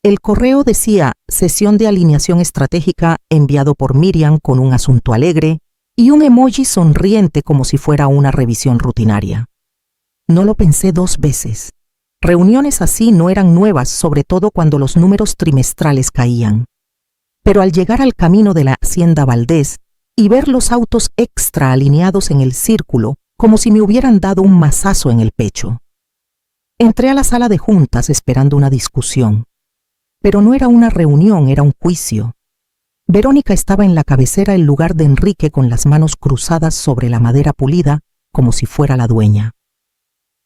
El correo decía sesión de alineación estratégica enviado por Miriam con un asunto alegre y un emoji sonriente como si fuera una revisión rutinaria. No lo pensé 2 veces. Reuniones así no eran nuevas, sobre todo cuando los números trimestrales caían. Pero al llegar al camino de la Hacienda Valdés y ver los autos extra alineados en el círculo, como si me hubieran dado un mazazo en el pecho. Entré a la sala de juntas esperando una discusión. Pero no era una reunión, era un juicio. Verónica estaba en la cabecera en lugar de Enrique con las manos cruzadas sobre la madera pulida como si fuera la dueña.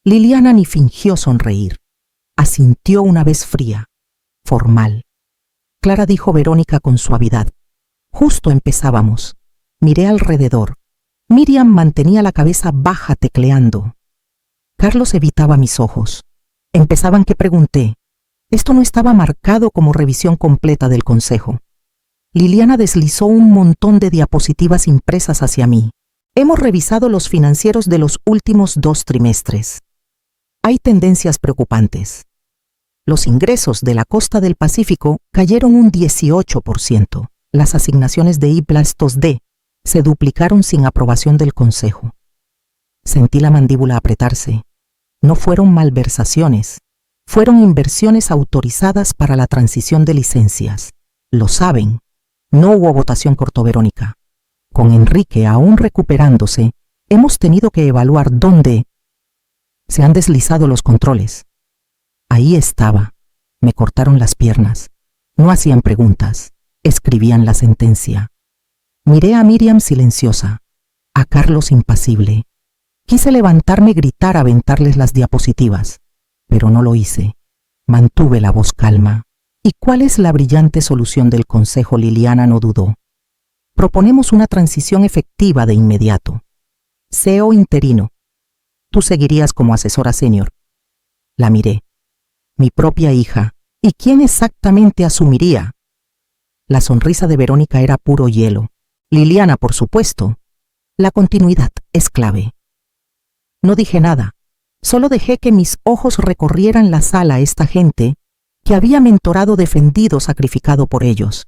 Liliana ni fingió sonreír. Asintió una vez fría, formal. Clara, dijo Verónica con suavidad. Justo empezábamos. Miré alrededor. Miriam mantenía la cabeza baja tecleando. Carlos evitaba mis ojos. Empezaban que pregunté. Esto no estaba marcado como revisión completa del consejo. Liliana deslizó un montón de diapositivas impresas hacia mí. Hemos revisado los financieros de los últimos 2 trimestres. Hay tendencias preocupantes. Los ingresos de la costa del Pacífico cayeron un 18%. Las asignaciones de I+D se duplicaron sin aprobación del consejo. Sentí la mandíbula apretarse. No fueron malversaciones. Fueron inversiones autorizadas para la transición de licencias. Lo saben. No hubo votación, cortó Verónica. Con Enrique aún recuperándose, hemos tenido que evaluar dónde se han deslizado los controles. Ahí estaba. Me cortaron las piernas. No hacían preguntas. Escribían la sentencia. Miré a Miriam silenciosa, a Carlos impasible. Quise levantarme, gritar, aventarles las diapositivas. Pero no lo hice. Mantuve la voz calma. ¿Y cuál es la brillante solución del consejo? Liliana no dudó. Proponemos una transición efectiva de inmediato. CEO interino. Tú seguirías como asesora senior. La miré. Mi propia hija. ¿Y quién exactamente asumiría? La sonrisa de Verónica era puro hielo. Liliana, por supuesto. La continuidad es clave. No dije nada. Solo dejé que mis ojos recorrieran la sala a esta gente que había mentorado, defendido, sacrificado por ellos.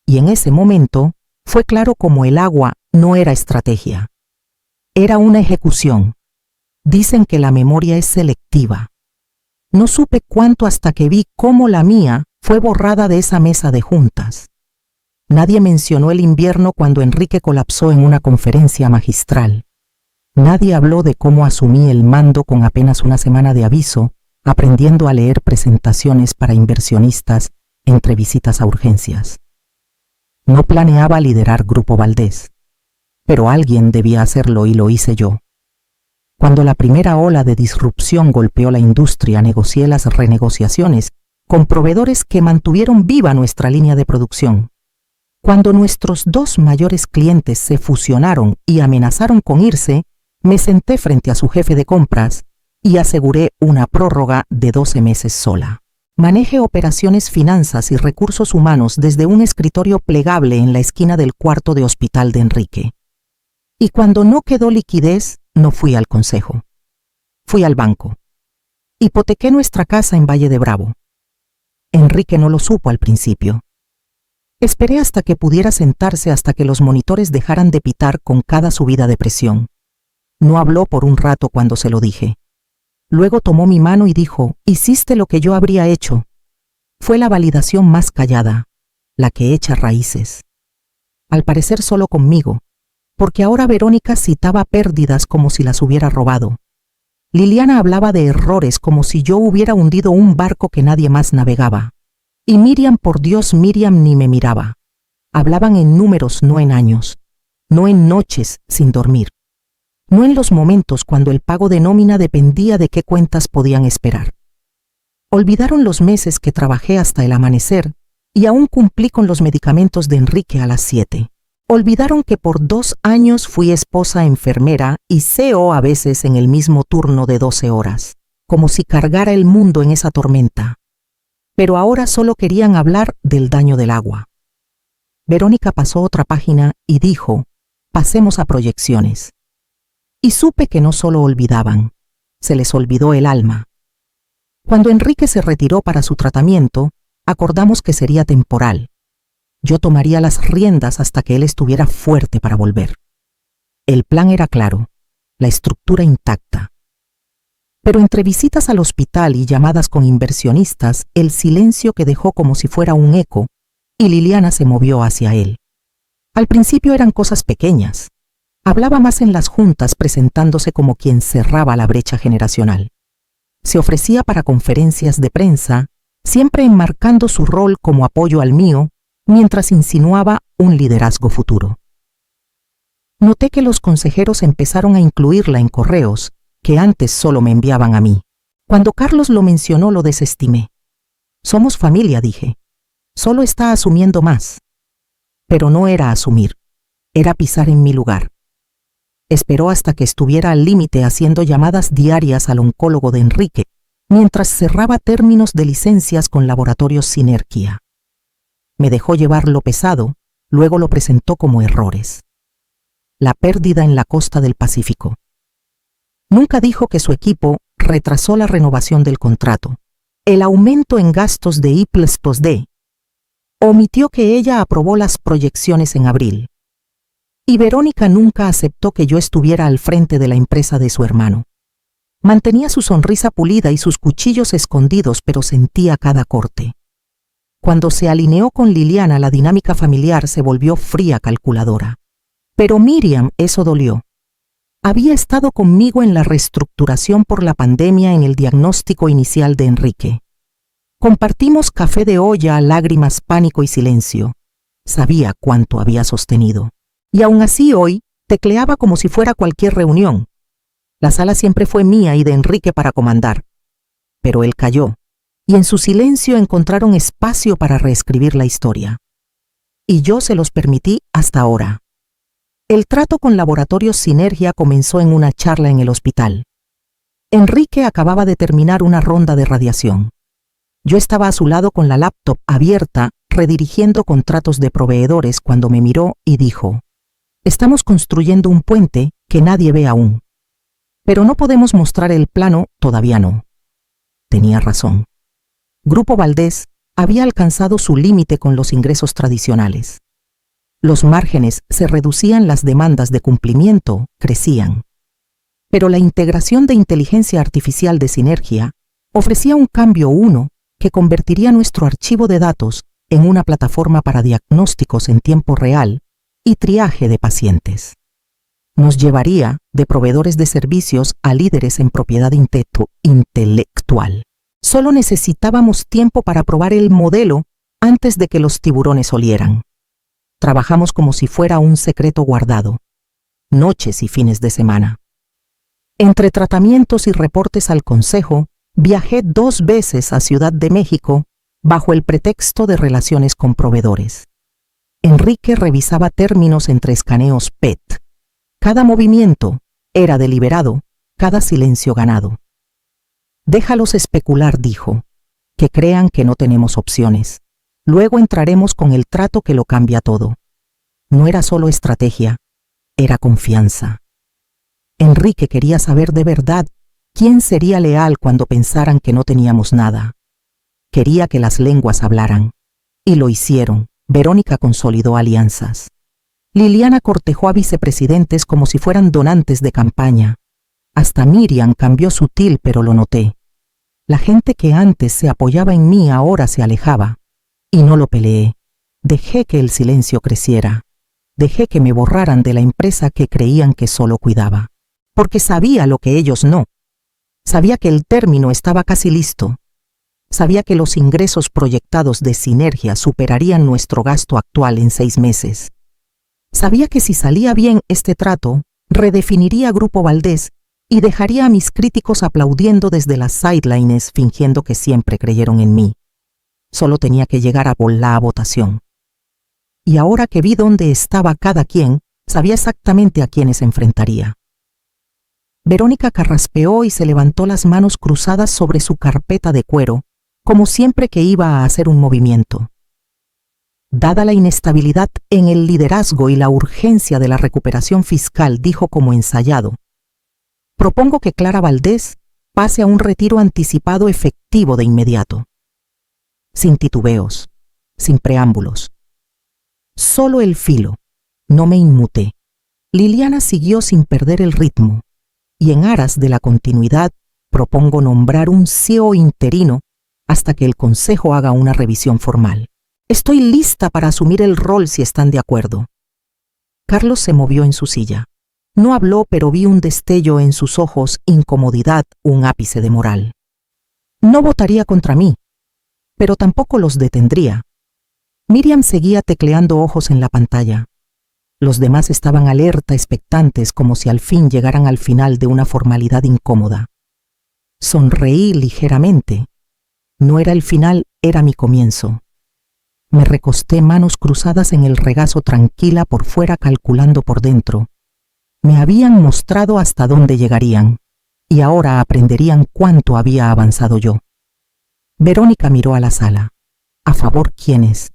Y en ese momento fue claro como el agua no era estrategia. Era una ejecución. Dicen que la memoria es selectiva. No supe cuánto hasta que vi cómo la mía fue borrada de esa mesa de juntas. Nadie mencionó el invierno cuando Enrique colapsó en una conferencia magistral. Nadie habló de cómo asumí el mando con apenas una semana de aviso, aprendiendo a leer presentaciones para inversionistas entre visitas a urgencias. No planeaba liderar Grupo Valdés, pero alguien debía hacerlo y lo hice yo. Cuando la primera ola de disrupción golpeó la industria, negocié las renegociaciones con proveedores que mantuvieron viva nuestra línea de producción. Cuando nuestros 2 mayores clientes se fusionaron y amenazaron con irse, me senté frente a su jefe de compras y aseguré una prórroga de 12 meses sola. Manejé operaciones, finanzas y recursos humanos desde un escritorio plegable en la esquina del cuarto de hospital de Enrique. Y cuando no quedó liquidez, no fui al consejo. Fui al banco. Hipotequé nuestra casa en Valle de Bravo. Enrique no lo supo al principio. Esperé hasta que pudiera sentarse, hasta que los monitores dejaran de pitar con cada subida de presión. No habló por un rato cuando se lo dije. Luego tomó mi mano y dijo, hiciste lo que yo habría hecho. Fue la validación más callada, la que echa raíces. Al parecer solo conmigo, porque ahora Verónica citaba pérdidas como si las hubiera robado. Liliana hablaba de errores como si yo hubiera hundido un barco que nadie más navegaba. Y Miriam, por Dios, Miriam ni me miraba. Hablaban en números, no en años. No en noches sin dormir. No en los momentos cuando el pago de nómina dependía de qué cuentas podían esperar. Olvidaron los meses que trabajé hasta el amanecer y aún cumplí con los medicamentos de Enrique a las 7. Olvidaron que por 2 años fui esposa, enfermera y CEO a veces en el mismo turno de 12 horas, como si cargara el mundo en esa tormenta. Pero ahora solo querían hablar del daño del agua. Verónica pasó otra página y dijo, pasemos a proyecciones. Y supe que no solo olvidaban, se les olvidó el alma. Cuando Enrique se retiró para su tratamiento, Acordamos que sería temporal. Yo tomaría las riendas hasta que él estuviera fuerte para volver. El plan era claro, la estructura intacta. Pero entre visitas al hospital y llamadas con inversionistas, el silencio que dejó como si fuera un eco, y Liliana se movió hacia él. Al principio eran cosas pequeñas. Hablaba más en las juntas, presentándose como quien cerraba la brecha generacional. Se ofrecía para conferencias de prensa, siempre enmarcando su rol como apoyo al mío, mientras insinuaba un liderazgo futuro. Noté que los consejeros empezaron a incluirla en correos, que antes solo me enviaban a mí. Cuando Carlos lo mencionó, lo desestimé. Somos familia, dije. Solo está asumiendo más. Pero no era asumir, era pisar en mi lugar. Esperó hasta que estuviera al límite haciendo llamadas diarias al oncólogo de Enrique, mientras cerraba términos de licencias con Laboratorios Sinergia. Me dejó llevar lo pesado, luego lo presentó como errores. La pérdida en la costa del Pacífico. Nunca dijo que su equipo retrasó la renovación del contrato, el aumento en gastos de I+D. Omitió que ella aprobó las proyecciones en abril. Y Verónica nunca aceptó que yo estuviera al frente de la empresa de su hermano. Mantenía su sonrisa pulida y sus cuchillos escondidos, pero sentía cada corte. Cuando se alineó con Liliana, la dinámica familiar se volvió fría, calculadora. Pero Miriam, eso dolió. Había estado conmigo en la reestructuración por la pandemia, en el diagnóstico inicial de Enrique. Compartimos café de olla, lágrimas, pánico y silencio. Sabía cuánto había sostenido. Y aún así hoy tecleaba como si fuera cualquier reunión. La sala siempre fue mía y de Enrique para comandar. Pero él calló, y en su silencio encontraron espacio para reescribir la historia. Y yo se los permití hasta ahora. El trato con Laboratorios Sinergia comenzó en una charla en el hospital. Enrique acababa de terminar una ronda de radiación. Yo estaba a su lado con la laptop abierta, redirigiendo contratos de proveedores, cuando me miró y dijo: «Estamos construyendo un puente que nadie ve aún. Pero no podemos mostrar el plano, todavía no». Tenía razón. Grupo Valdés había alcanzado su límite con los ingresos tradicionales. Los márgenes se reducían, las demandas de cumplimiento crecían. Pero la integración de inteligencia artificial de Sinergia ofrecía un cambio que convertiría nuestro archivo de datos en una plataforma para diagnósticos en tiempo real y triaje de pacientes. Nos llevaría de proveedores de servicios a líderes en propiedad intelectual. Solo necesitábamos tiempo para probar el modelo antes de que los tiburones olieran. Trabajamos como si fuera un secreto guardado, noches y fines de semana. Entre tratamientos y reportes al consejo, viajé 2 veces a Ciudad de México bajo el pretexto de relaciones con proveedores. Enrique revisaba términos entre escaneos PET. Cada movimiento era deliberado, cada silencio ganado. «Déjalos especular», dijo, «que crean que no tenemos opciones. Luego entraremos con el trato que lo cambia todo». No era solo estrategia, era confianza. Enrique quería saber de verdad quién sería leal cuando pensaran que no teníamos nada. Quería que las lenguas hablaran. Y lo hicieron. Verónica consolidó alianzas. Liliana cortejó a vicepresidentes como si fueran donantes de campaña. Hasta Miriam cambió sutil, pero lo noté. La gente que antes se apoyaba en mí ahora se alejaba. Y no lo peleé. Dejé que el silencio creciera. Dejé que me borraran de la empresa que creían que solo cuidaba. Porque sabía lo que ellos no. Sabía que el término estaba casi listo. Sabía que los ingresos proyectados de Sinergia superarían nuestro gasto actual en 6 meses. Sabía que si salía bien este trato, redefiniría Grupo Valdés y dejaría a mis críticos aplaudiendo desde las sidelines, fingiendo que siempre creyeron en mí. Solo tenía que llegar a la votación. Y ahora que vi dónde estaba cada quien, sabía exactamente a quiénes enfrentaría. Verónica carraspeó y se levantó las manos cruzadas sobre su carpeta de cuero, como siempre que iba a hacer un movimiento. Dada la inestabilidad en el liderazgo y la urgencia de la recuperación fiscal, dijo como ensayado: «Propongo que Clara Valdés pase a un retiro anticipado efectivo de inmediato». sin titubeos, sin preámbulos. Solo el filo. No me inmuté. Liliana siguió sin perder el ritmo, y en aras de la continuidad propongo nombrar un CEO interino hasta que el Consejo haga una revisión formal. Estoy lista para asumir el rol si están de acuerdo. Carlos se movió en su silla. No habló, pero vi un destello en sus ojos, incomodidad, un ápice de moral. No votaría contra mí, pero tampoco los detendría. Miriam seguía tecleando ojos en la pantalla. Los demás estaban alerta, expectantes, como si al fin llegaran al final de una formalidad incómoda. Sonreí ligeramente. No era el final, era mi comienzo. Me recosté manos cruzadas en el regazo, tranquila por fuera, calculando por dentro. Me habían mostrado hasta dónde llegarían, y ahora aprenderían cuánto había avanzado yo. Verónica miró a la sala. ¿A favor quiénes?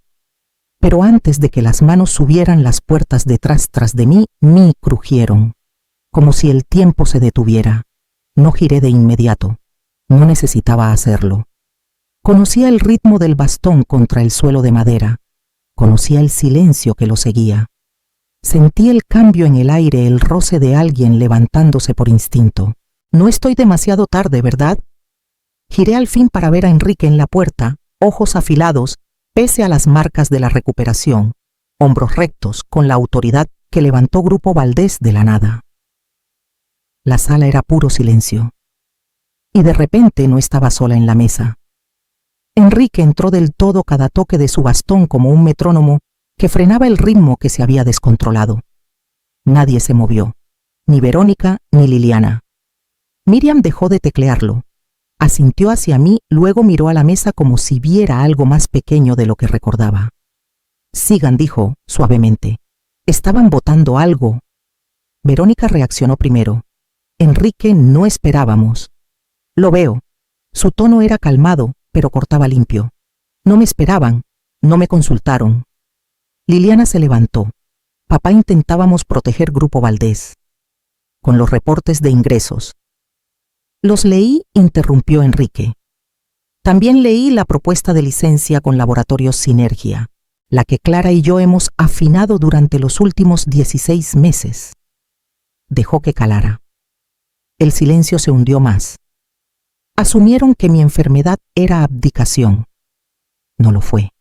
Pero antes de que las manos subieran, las puertas detrás tras de mí crujieron, como si el tiempo se detuviera. No giré de inmediato. No necesitaba hacerlo. Conocía el ritmo del bastón contra el suelo de madera. Conocía el silencio que lo seguía. Sentí el cambio en el aire, el roce de alguien levantándose por instinto. No estoy demasiado tarde, ¿verdad? Giré al fin para ver a Enrique en la puerta, ojos afilados, pese a las marcas de la recuperación, hombros rectos, con la autoridad que levantó Grupo Valdés de la nada. La sala era puro silencio. Y de repente no estaba sola en la mesa. Enrique entró del todo, cada toque de su bastón como un metrónomo que frenaba el ritmo que se había descontrolado. Nadie se movió, ni Verónica ni Liliana. Miriam dejó de teclearlo. Asintió hacia mí, luego miró a la mesa como si viera algo más pequeño de lo que recordaba. Sigan, dijo, suavemente. Estaban votando algo. Verónica reaccionó primero. Enrique, no esperábamos. Lo veo. Su tono era calmado, pero cortaba limpio. No me esperaban, no me consultaron. Liliana se levantó. Papá, intentábamos proteger Grupo Valdés. Con los reportes de ingresos. Los leí, interrumpió Enrique. También leí la propuesta de licencia con Laboratorios Sinergia, la que Clara y yo hemos afinado durante los últimos 16 meses. Dejó que calara. El silencio se hundió más. Asumieron que mi enfermedad era abdicación. No lo fue.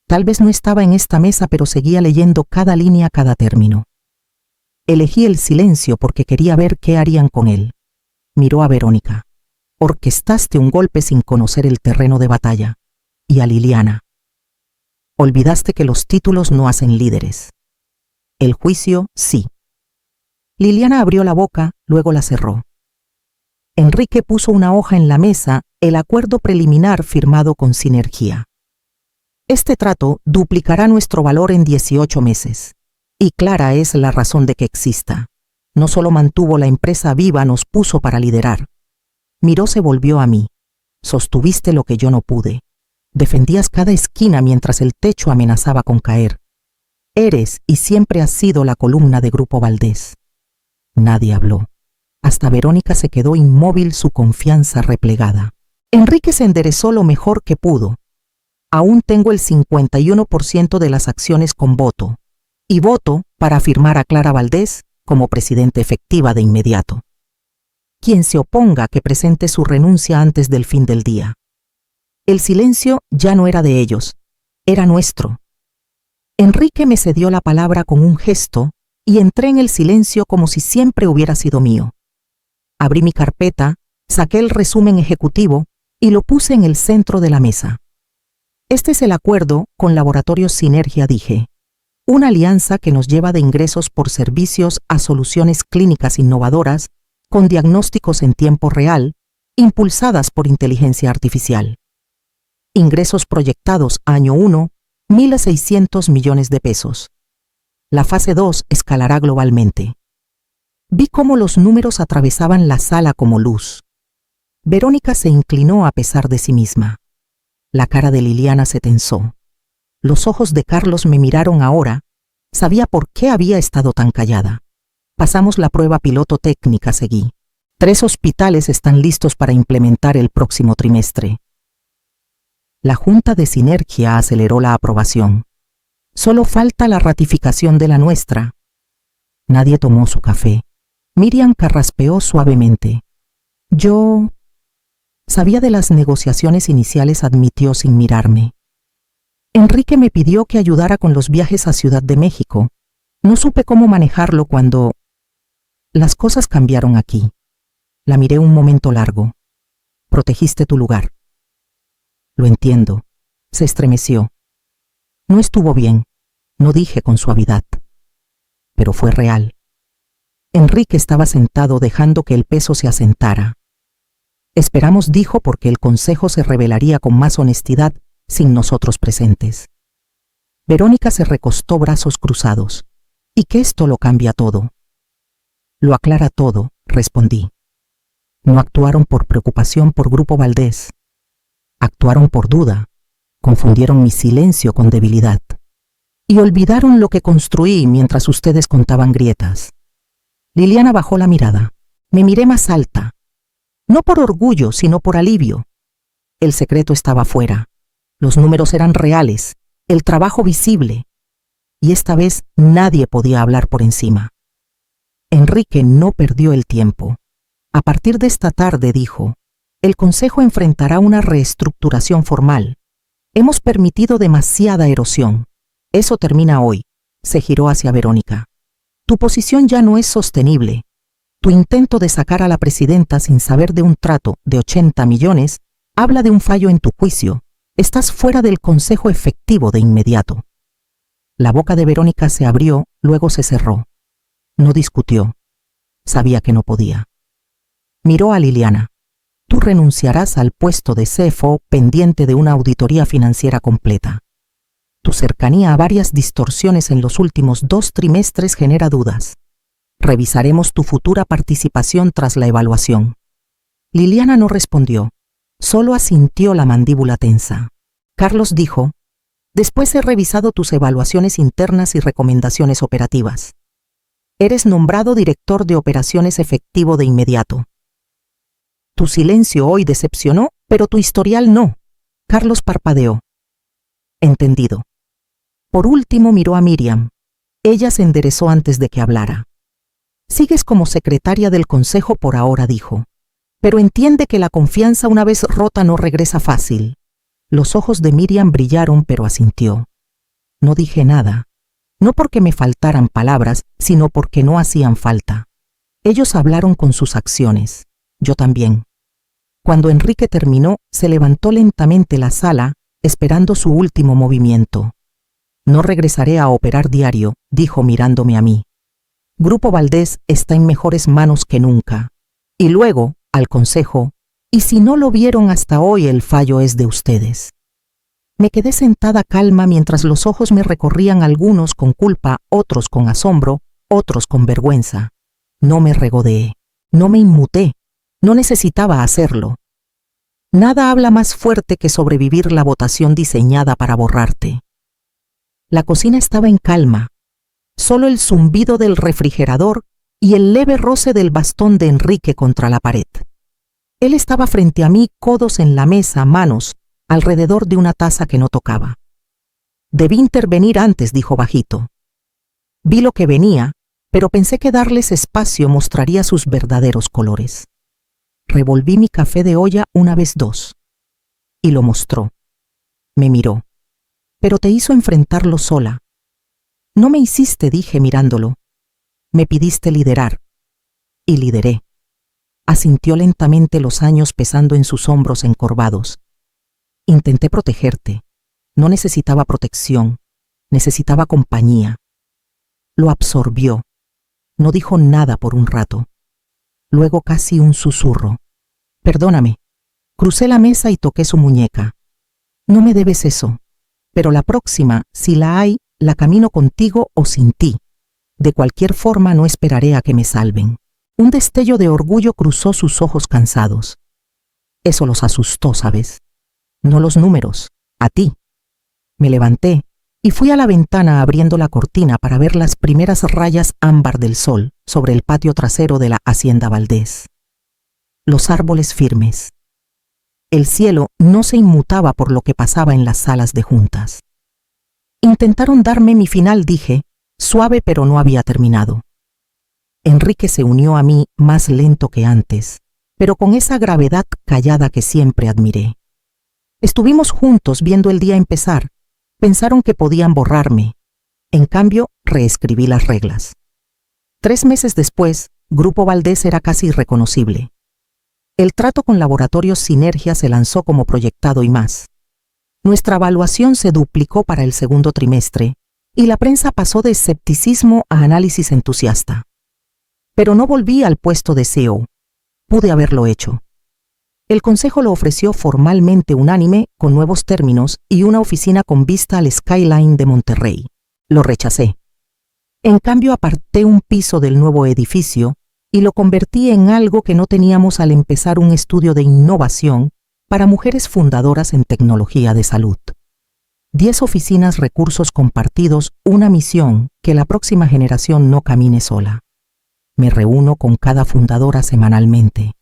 Tal vez no estaba en esta mesa, pero seguía leyendo cada línea, cada término. Elegí el silencio porque quería ver qué harían con él. Miró a Verónica. Orquestaste un golpe sin conocer el terreno de batalla. Y a Liliana. Olvidaste que los títulos no hacen líderes. El juicio, sí. Liliana abrió la boca, luego la cerró. Enrique puso una hoja en la mesa, el acuerdo preliminar firmado con Sinergia. Este trato duplicará nuestro valor en 18 meses. Y Clara es la razón de que exista. No solo mantuvo la empresa viva, nos puso para liderar. Miró, se volvió a mí. Sostuviste lo que yo no pude. Defendías cada esquina mientras el techo amenazaba con caer. Eres y siempre has sido la columna de Grupo Valdés. Nadie habló. Hasta Verónica se quedó inmóvil, su confianza replegada. Enrique se enderezó lo mejor que pudo. Aún tengo el 51% de las acciones con voto. Y voto para firmar a Clara Valdés como presidente efectiva de inmediato. Quien se oponga, que presente su renuncia antes del fin del día. El silencio ya no era de ellos, era nuestro. Enrique me cedió la palabra con un gesto y entré en el silencio como si siempre hubiera sido mío. Abrí mi carpeta, saqué el resumen ejecutivo y lo puse en el centro de la mesa. Este es el acuerdo con Laboratorios Sinergia, dije. Una alianza que nos lleva de ingresos por servicios a soluciones clínicas innovadoras con diagnósticos en tiempo real, impulsadas por inteligencia artificial. Ingresos proyectados año 1, 1.600 millones de pesos. La fase 2 escalará globalmente. Vi cómo los números atravesaban la sala como luz. Verónica se inclinó a pesar de sí misma. La cara de Liliana se tensó. Los ojos de Carlos me miraron ahora. Sabía por qué había estado tan callada. Pasamos la prueba piloto técnica, seguí. 3 hospitales están listos para implementar el próximo trimestre. La Junta de Sinergia aceleró la aprobación. Solo falta la ratificación de la nuestra. Nadie tomó su café. Miriam carraspeó suavemente. Yo sabía de las negociaciones iniciales, admitió sin mirarme. Enrique me pidió que ayudara con los viajes a Ciudad de México. No supe cómo manejarlo cuando las cosas cambiaron aquí. La miré un momento largo. Protegiste tu lugar. Lo entiendo. Se estremeció. No estuvo bien, no dije con suavidad. Pero fue real. Enrique estaba sentado dejando que el peso se asentara. Esperamos, dijo, porque el consejo se revelaría con más honestidad sin nosotros presentes. Verónica se recostó, brazos cruzados. ¿Y que esto lo cambia todo? Lo aclara todo, respondí. No actuaron por preocupación por Grupo Valdés. Actuaron por duda. Confundieron mi silencio con debilidad. Y olvidaron lo que construí mientras ustedes contaban grietas. Liliana bajó la mirada. Me miré más alta. No por orgullo, sino por alivio. El secreto estaba fuera. Los números eran reales, el trabajo visible. Y esta vez nadie podía hablar por encima. Enrique no perdió el tiempo. A partir de esta tarde, dijo, el Consejo enfrentará una reestructuración formal. Hemos permitido demasiada erosión. Eso termina hoy. Se giró hacia Verónica. Tu posición ya no es sostenible. Tu intento de sacar a la presidenta sin saber de un trato de 80 millones habla de un fallo en tu juicio. Estás fuera del Consejo efectivo de inmediato. La boca de Verónica se abrió, luego se cerró. No discutió. Sabía que no podía. Miró a Liliana. Tú renunciarás al puesto de CFO pendiente de una auditoría financiera completa. Tu cercanía a varias distorsiones en los últimos 2 trimestres genera dudas. Revisaremos tu futura participación tras la evaluación. Liliana no respondió. Solo asintió, la mandíbula tensa. Carlos dijo, después he revisado tus evaluaciones internas y recomendaciones operativas. Eres nombrado director de operaciones efectivo de inmediato. Tu silencio hoy decepcionó, pero tu historial no. Carlos parpadeó. Entendido. Por último miró a Miriam. Ella se enderezó antes de que hablara. Sigues como secretaria del consejo por ahora, dijo. Pero entiende que la confianza una vez rota no regresa fácil. Los ojos de Miriam brillaron, pero asintió. No dije nada. No porque me faltaran palabras, sino porque no hacían falta. Ellos hablaron con sus acciones. Yo también. Cuando Enrique terminó, se levantó lentamente la sala, esperando su último movimiento. No regresaré a operar diario, dijo mirándome a mí. Grupo Valdés está en mejores manos que nunca. Y luego, al consejo, y si no lo vieron hasta hoy, el fallo es de ustedes. Me quedé sentada calma mientras los ojos me recorrían, algunos con culpa, otros con asombro, otros con vergüenza. No me regodeé, no me inmuté, no necesitaba hacerlo. Nada habla más fuerte que sobrevivir la votación diseñada para borrarte. La cocina estaba en calma. Solo el zumbido del refrigerador y el leve roce del bastón de Enrique contra la pared. Él estaba frente a mí, codos en la mesa, manos alrededor de una taza que no tocaba. Debí intervenir antes, dijo bajito. Vi lo que venía, pero pensé que darles espacio mostraría sus verdaderos colores. Revolví mi café de olla 1 vez 2. Y lo mostró. Me miró. Pero te hizo enfrentarlo sola. No me hiciste, dije mirándolo. Me pidiste liderar. Y lideré. Asintió lentamente, los años pesando en sus hombros encorvados. Intenté protegerte. No necesitaba protección. Necesitaba compañía. Lo absorbió. No dijo nada por un rato. Luego casi un susurro. Perdóname. Crucé la mesa y toqué su muñeca. No me debes eso. Pero la próxima, si la hay, la camino contigo o sin ti. De cualquier forma no esperaré a que me salven. Un destello de orgullo cruzó sus ojos cansados. Eso los asustó, ¿sabes? No los números, a ti. Me levanté y fui a la ventana abriendo la cortina para ver las primeras rayas ámbar del sol sobre el patio trasero de la Hacienda Valdés. Los árboles firmes. El cielo no se inmutaba por lo que pasaba en las salas de juntas. Intentaron darme mi final, dije, suave, pero no había terminado. Enrique se unió a mí más lento que antes, pero con esa gravedad callada que siempre admiré. Estuvimos juntos viendo el día empezar. Pensaron que podían borrarme. En cambio, reescribí las reglas. 3 meses después, Grupo Valdés era casi irreconocible. El trato con Laboratorios Sinergia se lanzó como proyectado y más. Nuestra evaluación se duplicó para el segundo trimestre y la prensa pasó de escepticismo a análisis entusiasta. Pero no volví al puesto de CEO. Pude haberlo hecho. El consejo lo ofreció formalmente unánime, con nuevos términos y una oficina con vista al skyline de Monterrey. Lo rechacé. En cambio, aparté un piso del nuevo edificio y lo convertí en algo que no teníamos al empezar un estudio de innovación para mujeres fundadoras en tecnología de salud. 10 oficinas, recursos compartidos, una misión: que la próxima generación no camine sola. Me reúno con cada fundadora semanalmente.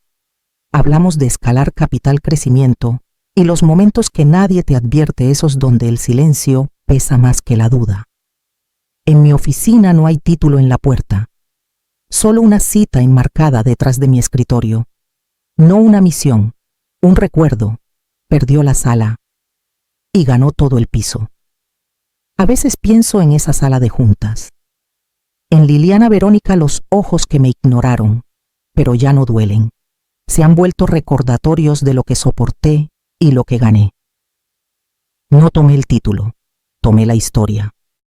Hablamos de escalar capital, crecimiento y los momentos que nadie te advierte, esos donde el silencio pesa más que la duda. En mi oficina no hay título en la puerta, solo una cita enmarcada detrás de mi escritorio. No una misión, un recuerdo: perdió la sala y ganó todo el piso. A veces pienso en esa sala de juntas. En Liliana Verónica los ojos que me ignoraron, pero ya no duelen. Se han vuelto recordatorios de lo que soporté y lo que gané. No tomé el título, tomé la historia.